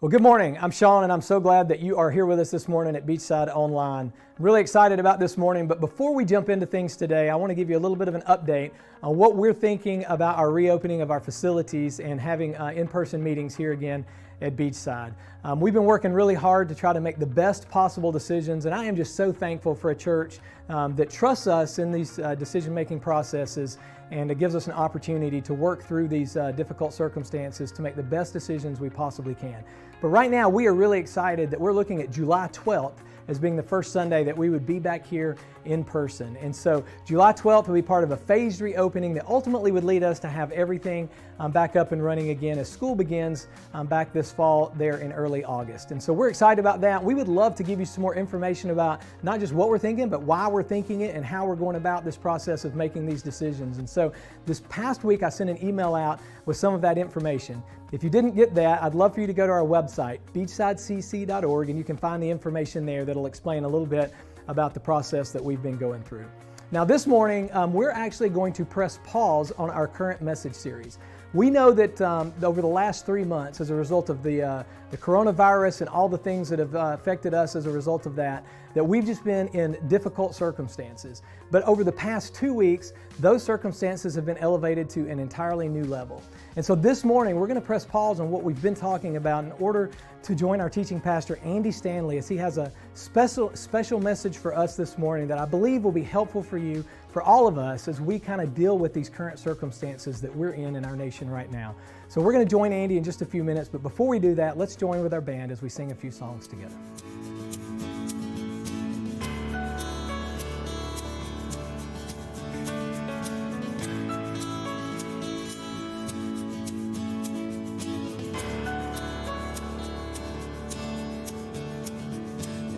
Well, good morning. I'm Sean, and I'm so glad that you are here with us this morning at Beachside Online. I'm really excited about this morning, but before we jump into things today, I want to give you a little bit of an update on what we're thinking about our reopening of our facilities and having in-person meetings here again at Beachside. We've been working really hard to try to make the best possible decisions, and I am just so thankful for a church that trusts us in these decision-making processes, and it gives us an opportunity to work through these difficult circumstances to make the best decisions we possibly can. But right now, we are really excited that we're looking at July 12th as being the first Sunday that we would be back here in person. And so July 12th will be part of a phased reopening that ultimately would lead us to have everything back up and running again as school begins back this fall there in early August. And so we're excited about that. We would love to give you some more information about not just what we're thinking, but why we're thinking it and how we're going about this process of making these decisions. And so this past week, I sent an email out with some of that information. If you didn't get that, I'd love for you to go to our website, beachsidecc.org, and you can find the information there that'll explain a little bit about the process that we've been going through. Now this morning, we're actually going to press pause on our current message series. We know that over the last 3 months, as a result of the coronavirus and all the things that have affected us as a result of that we've just been in difficult circumstances. But over the past 2 weeks, those circumstances have been elevated to an entirely new level. And so this morning, we're going to press pause on what we've been talking about in order to join our teaching pastor, Andy Stanley, as he has a special message for us this morning that I believe will be helpful for you, for all of us, as we kind of deal with these current circumstances that we're in our nation right now. So we're going to join Andy in just a few minutes, but before we do that, let's join with our band as we sing a few songs together.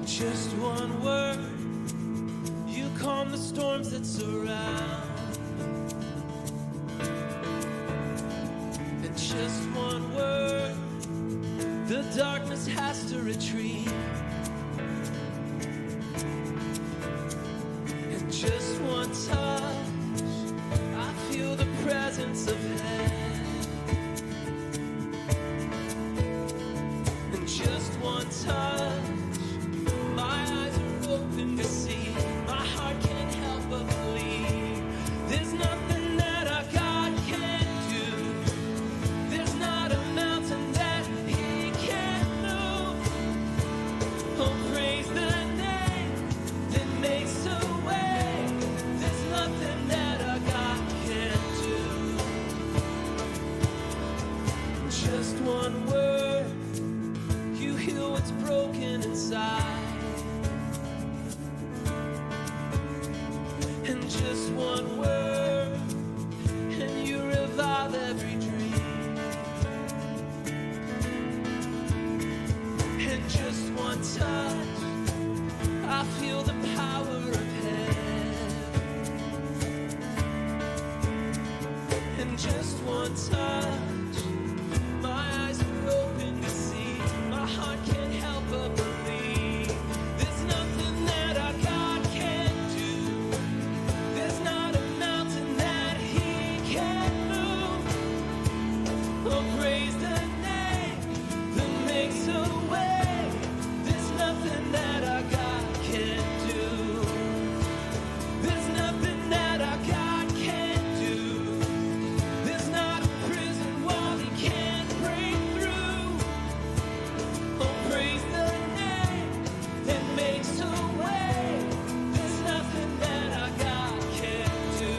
Just one word, you calm the storms that surround. And just one word, the darkness has to retreat. And just one touch, I feel the presence of heaven. And just one touch, to see, my heart can't help but believe. There's nothing that our God can't do. There's not a mountain that He can't move. Oh, praise the name that makes a way. There's nothing that our God can't do. Just one word, you heal what's broken inside. And just one word, and you revive every dream. And just one touch, I feel the power of heaven. And just one touch, my eyes are open to see. My heart can't help but believe. There's nothing that our God can't do. There's not a mountain that He can't move. Oh, praise the name that makes a way. There's nothing that our God can't do. There's nothing that our God can't do. There's not a prison wall He can't break through. Oh, praise the name that makes a way. There's nothing that our God can't do.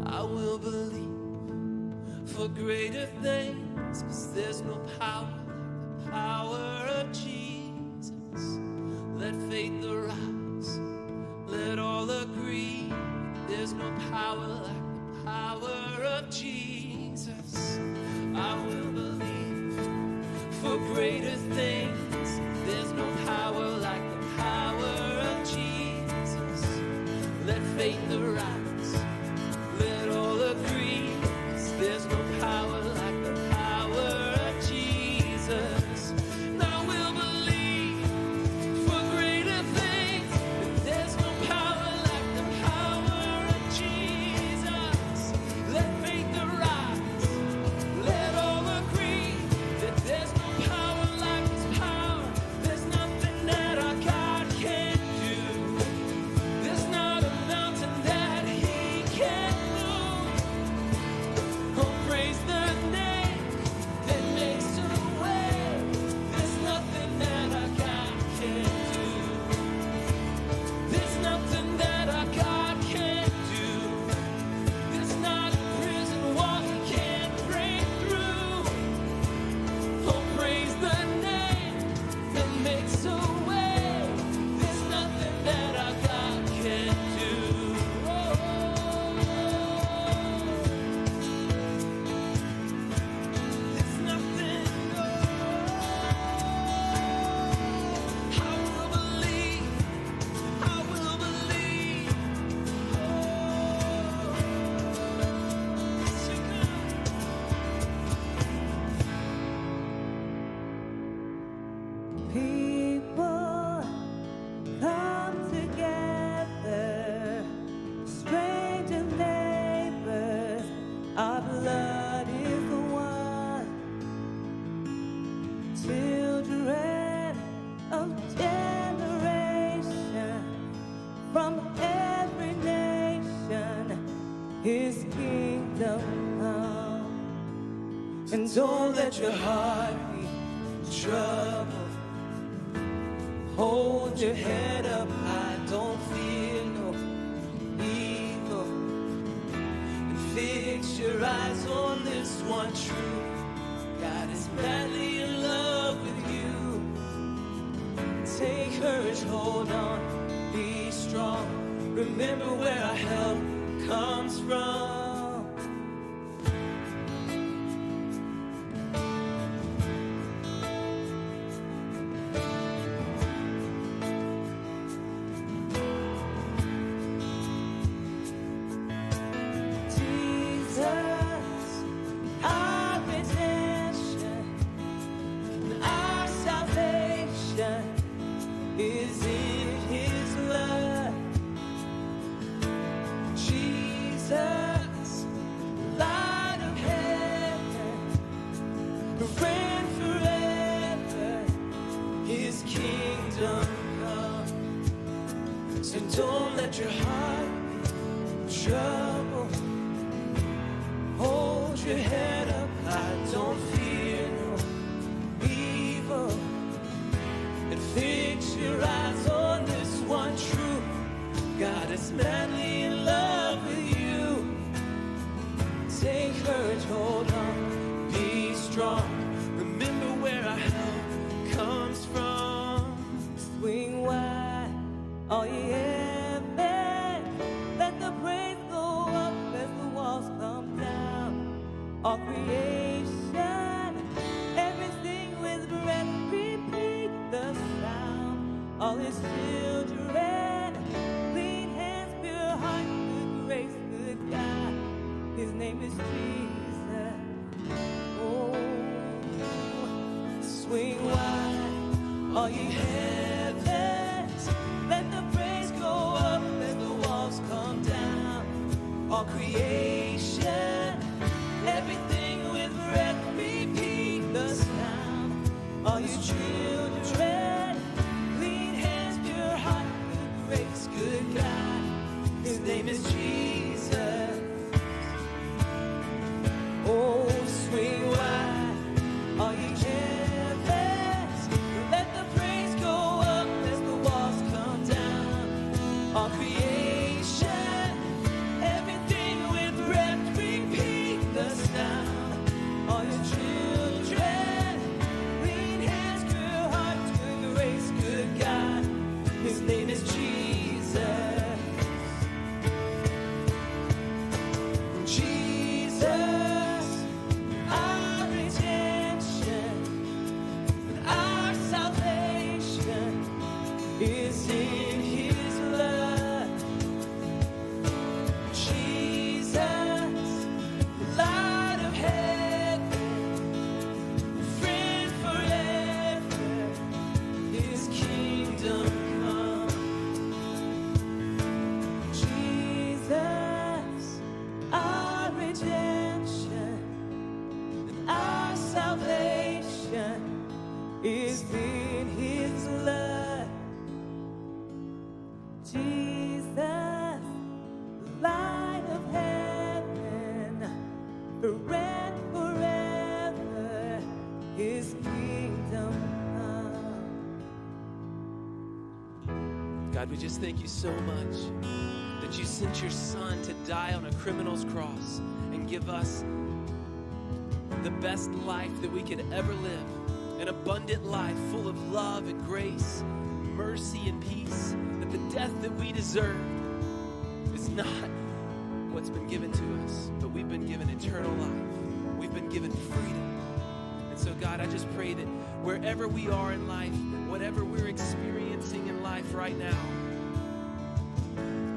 I will believe for greater things, 'cause there's no power like the power of Jesus. Let faith arise, let all agree. There's no power like the power of Jesus. I will believe for greater things. There's no power like the power of Jesus. Let faith arise, let all agree. 'Cause there's no power like the power of Jesus. And I will believe for greater things. There's no power like the power of His kingdom come. And don't let your heart be troubled. Hold your head up high, don't fear no evil. And fix your eyes on this one truth. God is madly in love with you. Take courage, hold on, be strong. Remember where our help comes from. Is in his blood. Jesus, light of heaven, reign forever, his kingdom come. So don't let your heart be troubled. Hold your head up high, don't fear no evil. And fix your eyes on this one truth. God is madly in love with you. Take courage, hold on, be strong. Remember where our help comes from. Swing wide, all ye heaven. Let the praise go up as the walls come down. All creation, everything with breath, repeat the sound. All his children, clean hands, pure heart, good grace, good God. His name is Jesus. Oh, swing wide, all ye heavens. Let the praise go up as the walls come down. All creation, everything with breath, repeat the sound. All his children, clean hands, pure heart, good grace, good God. His name is Jesus. Oh, swing wide, all ye heavens. Let the praise go up as the walls come down. All creation, everything with breath, repeat the sound. All your children, clean hands, pure heart, good grace, good God. His name is Jesus. Jesus, our redemption, our salvation is in his blood. Jesus, light of heaven, friend forever, his kingdom come. Jesus, our redemption, our salvation is in his blood. Jesus, light of heaven, forever, forever, his kingdom come. God, we just thank you so much that you sent your son to die on a criminal's cross and give us the best life that we could ever live, an abundant life full of love and grace, mercy and peace, that the death that we deserve is not what's been given to us, but we've been given eternal life. We've been given freedom. And so God, I just pray that wherever we are in life, whatever we're experiencing in life right now,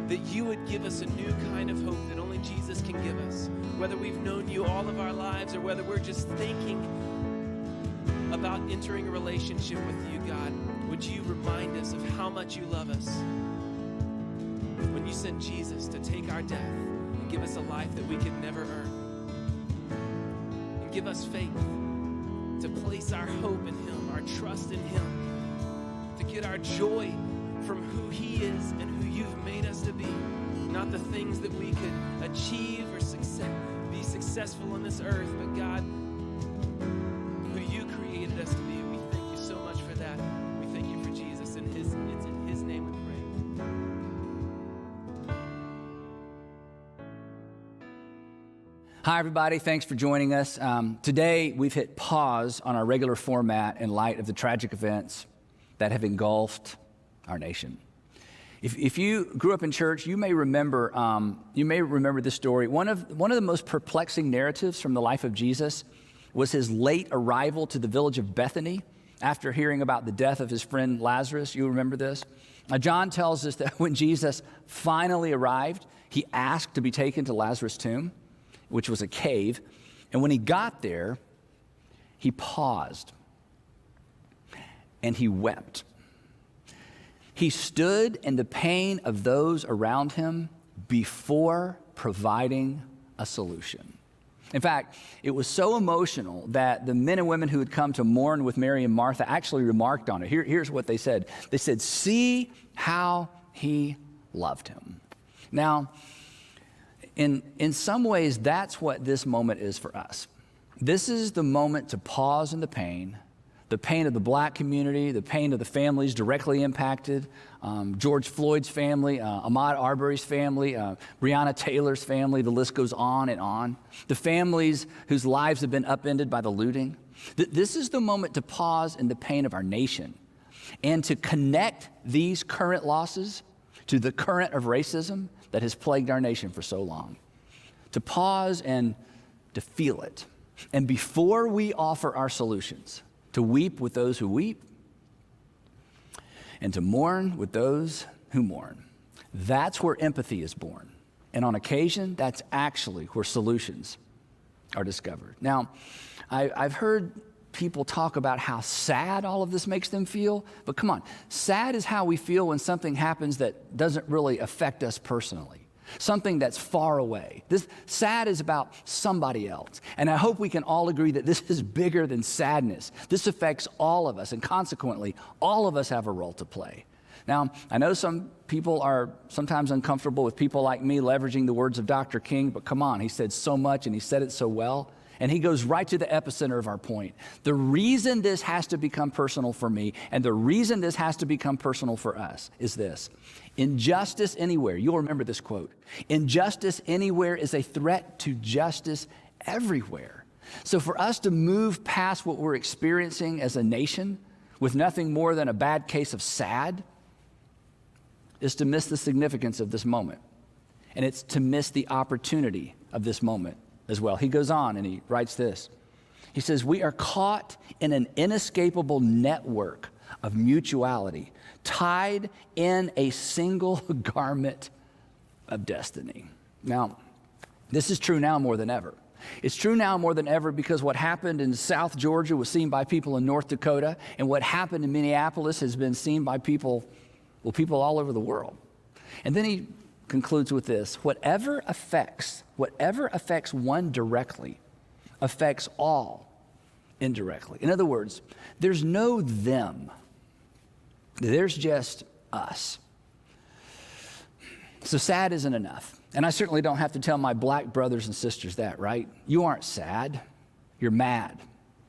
that you would give us a new kind of hope that only Jesus can give us. Whether we've known you all of our lives or whether we're just thinking about entering a relationship with you, God, would you remind us of how much you love us when you sent Jesus to take our death and give us a life that we could never earn. And give us faith to place our hope in him, our trust in him, to get our joy from who he is and who you've made us to be, not the things that we could achieve or be successful on this earth, but God, who you created us to be, we thank you so much for that. We thank you for Jesus, and it's in his name we pray. Hi, everybody. Thanks for joining us. Today, we've hit pause on our regular format in light of the tragic events that have engulfed our nation. If you grew up in church, you may remember this story. One of the most perplexing narratives from the life of Jesus was his late arrival to the village of Bethany after hearing about the death of his friend Lazarus. You remember this? John tells us that when Jesus finally arrived, he asked to be taken to Lazarus' tomb, which was a cave. And when he got there, he paused and he wept. He stood in the pain of those around him before providing a solution. In fact, it was so emotional that the men and women who had come to mourn with Mary and Martha actually remarked on it. Here's what they said. They said, "See how he loved him." Now, in some ways, that's what this moment is for us. This is the moment to pause in the pain of the black community, the pain of the families directly impacted, George Floyd's family, Ahmaud Arbery's family, Breonna Taylor's family, the list goes on and on. The families whose lives have been upended by the looting. This is the moment to pause in the pain of our nation and to connect these current losses to the current of racism that has plagued our nation for so long. To pause and to feel it. And before we offer our solutions, to weep with those who weep, and to mourn with those who mourn. That's where empathy is born. And on occasion, that's actually where solutions are discovered. Now, I've heard people talk about how sad all of this makes them feel, but come on, sad is how we feel when something happens that doesn't really affect us personally. Something that's far away. This sad is about somebody else. And I hope we can all agree that this is bigger than sadness. This affects all of us, and consequently, all of us have a role to play. Now, I know some people are sometimes uncomfortable with people like me leveraging the words of Dr. King, but come on, he said so much and he said it so well. And he goes right to the epicenter of our point. The reason this has to become personal for me, and the reason this has to become personal for us, is this. Injustice anywhere, you'll remember this quote. Injustice anywhere is a threat to justice everywhere. So for us to move past what we're experiencing as a nation with nothing more than a bad case of sad is to miss the significance of this moment. And it's to miss the opportunity of this moment as well. He goes on and he writes this. He says, "We are caught in an inescapable network of mutuality, tied in a single garment of destiny." Now, this is true now more than ever. It's true now more than ever because what happened in South Georgia was seen by people in North Dakota, and what happened in Minneapolis has been seen by people all over the world. And then he concludes with this: whatever affects one directly affects all indirectly. In other words, there's no them. There's just us. So sad isn't enough. And I certainly don't have to tell my black brothers and sisters that, right? You aren't sad. You're mad.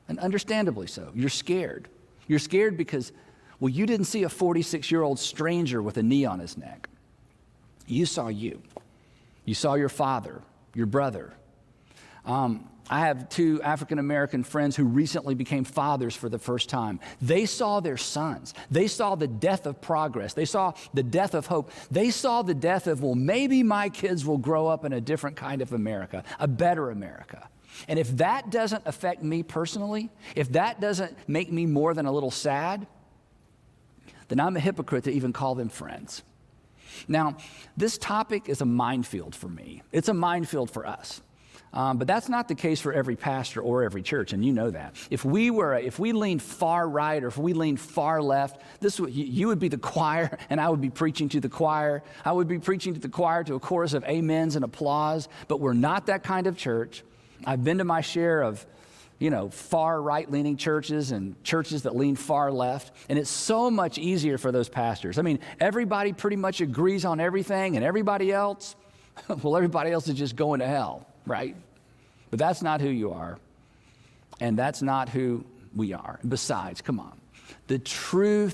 And understandably so. You're scared. You're scared because, well, you didn't see a 46-year-old stranger with a knee on his neck. You saw you. You saw your father, your brother. I have two African-American friends who recently became fathers for the first time. They saw their sons. They saw the death of progress. They saw the death of hope. They saw the death of, well, maybe my kids will grow up in a different kind of America, a better America. And if that doesn't affect me personally, if that doesn't make me more than a little sad, then I'm a hypocrite to even call them friends. Now, this topic is a minefield for me. It's a minefield for us. But that's not the case for every pastor or every church, and you know that. If we leaned far right or if we leaned far left, you would be the choir, and I would be preaching to the choir. I would be preaching to the choir to a chorus of amens and applause, but we're not that kind of church. I've been to my share of, far right-leaning churches and churches that lean far left, and it's so much easier for those pastors. I mean, everybody pretty much agrees on everything, and everybody else, well, everybody else is just going to hell, right? But that's not who you are, and that's not who we are. Besides, come on, the truth